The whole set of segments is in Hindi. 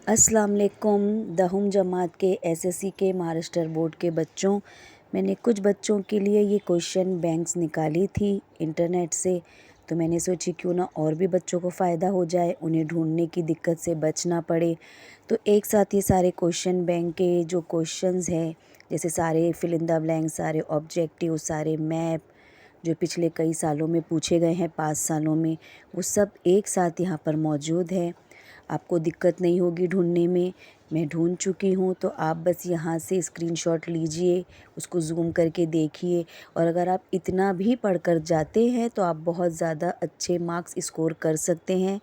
अस्सलाम वालेकुम। 10वीं जमात के एसएससी के महाराष्ट्र बोर्ड के बच्चों, मैंने कुछ बच्चों के लिए ये क्वेश्चन बैंक्स निकाली थी इंटरनेट से। तो मैंने सोची क्यों ना और भी बच्चों को फ़ायदा हो जाए, उन्हें ढूंढने की दिक्कत से बच ना पड़े। तो एक साथ ये सारे क्वेश्चन बैंक के जो क्वेश्चंस हैं, जैसे सारे फिल इन द ब्लैंक, सारे ऑब्जेक्टिव, सारे मैप जो पिछले कई सालों में पूछे गए हैं, 5 सालों में, वो सब एक साथ यहाँ पर मौजूद है। आपको दिक्कत नहीं होगी ढूंढने में, मैं ढूंढ चुकी हूँ। तो आप बस यहाँ से स्क्रीनशॉट लीजिए, उसको ज़ूम करके देखिए, और अगर आप इतना भी पढ़कर जाते हैं तो आप बहुत ज़्यादा अच्छे मार्क्स स्कोर कर सकते हैं।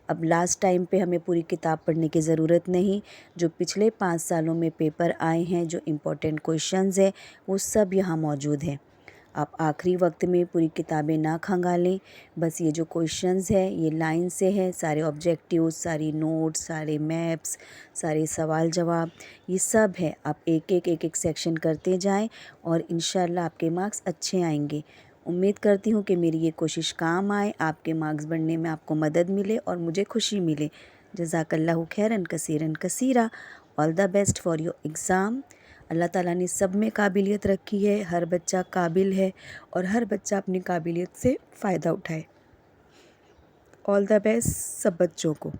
अब लास्ट टाइम पे हमें पूरी किताब पढ़ने की ज़रूरत नहीं। जो पिछले 5 सालों में पेपर आए हैं, जो इम्पोर्टेंट क्वेश्चंस हैं, वो सब यहाँ मौजूद हैं। आप आखिरी वक्त में पूरी किताबें ना खंगालें। बस ये जो क्वेश्चंस है ये लाइन से है, सारे ऑब्जेक्टिव्स, सारी नोट्स, सारे मैप्स, सारे सवाल जवाब, ये सब है। आप एक एक सेक्शन करते जाएं और इंशाल्लाह आपके मार्क्स अच्छे आएंगे। उम्मीद करती हूँ कि मेरी ये कोशिश काम आए, आपके मार्क्स बढ़ने में आपको मदद मिले और मुझे खुशी मिले। जज़ाकल्लाहु खैरन कसीरन कसीरा। All the best for your exam. अल्लाह ताला ने सब में काबिलियत रखी है, हर बच्चा काबिल है और हर बच्चा अपनी काबिलियत से फ़ायदा उठाए। ऑल द बेस्ट सब बच्चों को।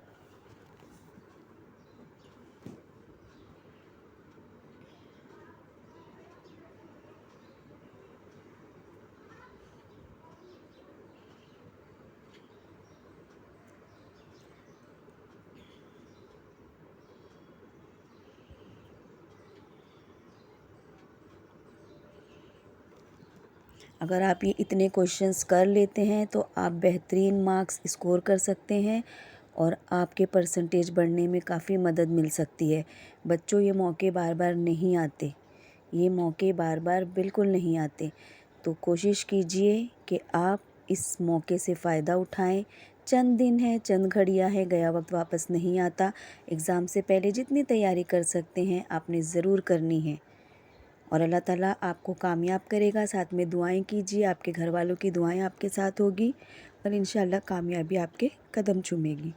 अगर आप ये इतने क्वेश्चंस कर लेते हैं तो आप बेहतरीन मार्क्स स्कोर कर सकते हैं और आपके परसेंटेज बढ़ने में काफ़ी मदद मिल सकती है। बच्चों, ये मौके बार बार नहीं आते, ये मौके बार बार बिल्कुल नहीं आते। तो कोशिश कीजिए कि आप इस मौके से फ़ायदा उठाएं। चंद दिन है, चंद घड़ियां है, गया वक्त वापस नहीं आता। एग्ज़ाम से पहले जितनी तैयारी कर सकते हैं आपने ज़रूर करनी है और अल्लाह ताला आपको कामयाब करेगा। साथ में दुआएं कीजिए, आपके घर वालों की दुआएं आपके साथ होगी और इंशाल्लाह कामयाबी आपके कदम चूमेगी।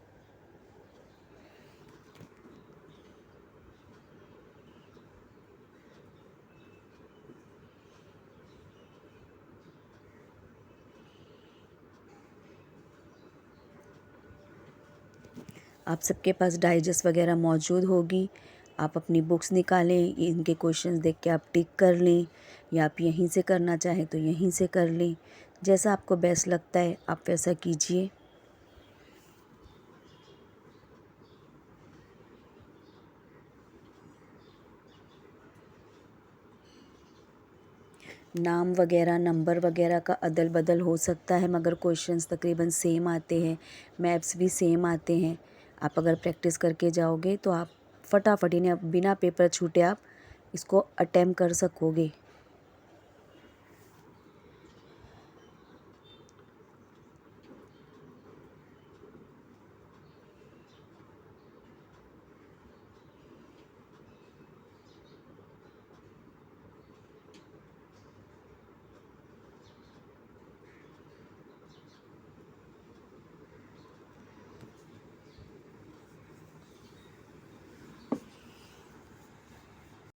आप सबके पास डाइजेस्ट वगैरह मौजूद होगी। आप अपनी बुक्स निकालें, इनके क्वेश्चंस देख के आप टिक कर लें, या आप यहीं से करना चाहें तो यहीं से कर लें। जैसा आपको बेस्ट लगता है आप वैसा कीजिए। नाम वगैरह, नंबर वगैरह का अदल बदल हो सकता है, मगर क्वेश्चंस तकरीबन सेम आते हैं, मैप्स भी सेम आते हैं। आप अगर प्रैक्टिस करके जाओगे तो आप फटाफट, इन्हें बिना पेपर छूटे आप इसको अटेम्प्ट कर सकोगे।